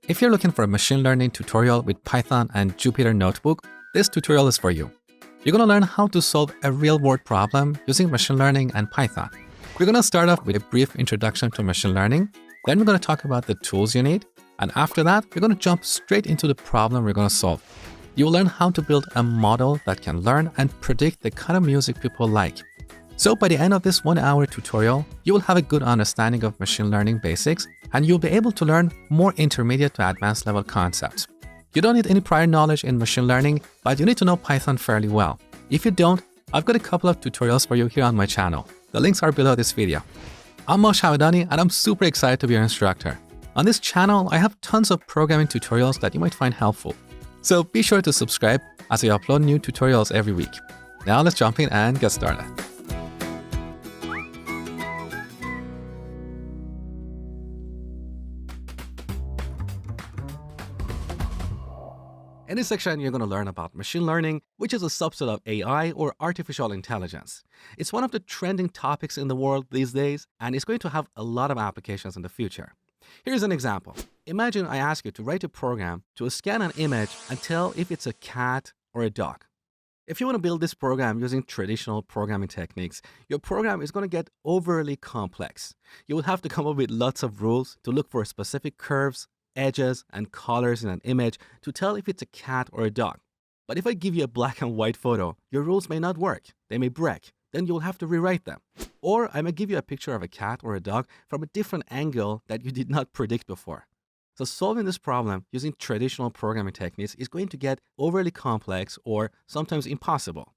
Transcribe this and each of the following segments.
If you're looking for a machine learning tutorial with Python and Jupyter Notebook, this tutorial is for you. You're going to learn how to solve a real-world problem using machine learning and Python. We're going to start off with a brief introduction to machine learning. Then we're going to talk about the tools you need. And after that, we're going to jump straight into the problem we're going to solve. You will learn how to build a model that can learn and predict the kind of music people like. So by the end of this 1-hour tutorial, you will have a good understanding of machine learning basics, and you'll be able to learn more intermediate to advanced level concepts. You don't need any prior knowledge in machine learning, but you need to know Python fairly well. If you don't, I've got a couple of tutorials for you here on my channel. The links are below this video. I'm Mosh Hamadani, and I'm super excited to be your instructor. On this channel, I have tons of programming tutorials that you might find helpful. So be sure to subscribe as I upload new tutorials every week. Now let's jump in and get started. In this section, you're going to learn about machine learning, which is a subset of AI or artificial intelligence. It's one of the trending topics in the world these days, and it's going to have a lot of applications in the future. Here's an example. Imagine I ask you to write a program to scan an image and tell if it's a cat or a dog. If you want to build this program using traditional programming techniques, your program is going to get overly complex. You will have to come up with lots of rules to look for specific curves, edges, and colors in an image to tell if it's a cat or a dog. But if I give you a black and white photo, your rules may not work. They may break. Then you'll have to rewrite them. Or I may give you a picture of a cat or a dog from a different angle that you did not predict before. So solving this problem using traditional programming techniques is going to get overly complex or sometimes impossible.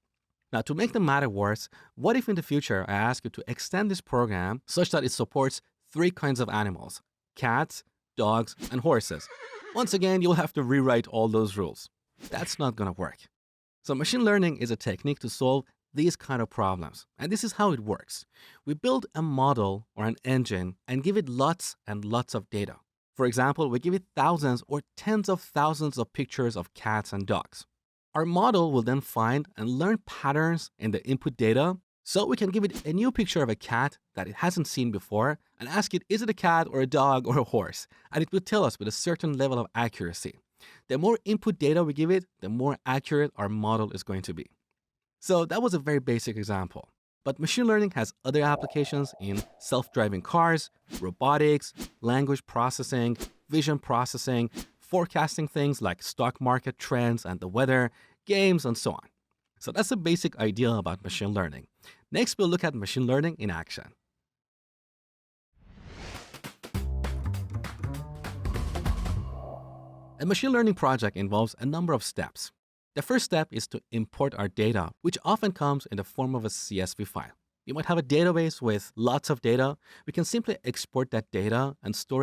Now, to make the matter worse, what if in the future I ask you to extend this program such that it supports 3 kinds of animals: cats, dogs, and horses? Once again, you'll have to rewrite all those rules. That's not going to work. So machine learning is a technique to solve these kind of problems. And this is how it works. We build a model or an engine and give it lots and lots of data. For example, we give it thousands or tens of thousands of pictures of cats and dogs. Our model will then find and learn patterns in the input data, so we can give it a new picture of a cat that it hasn't seen before and ask it, is it a cat or a dog or a horse? And it will tell us with a certain level of accuracy. The more input data we give it, the more accurate our model is going to be. So that was a very basic example. But machine learning has other applications in self-driving cars, robotics, language processing, vision processing, forecasting things like stock market trends and the weather, games, and so on. So that's the basic idea about machine learning. Next, we'll look at machine learning in action. A machine learning project involves a number of steps. The first step is to import our data, which often comes in the form of a CSV file. You might have a database with lots of data. We can simply export that data and store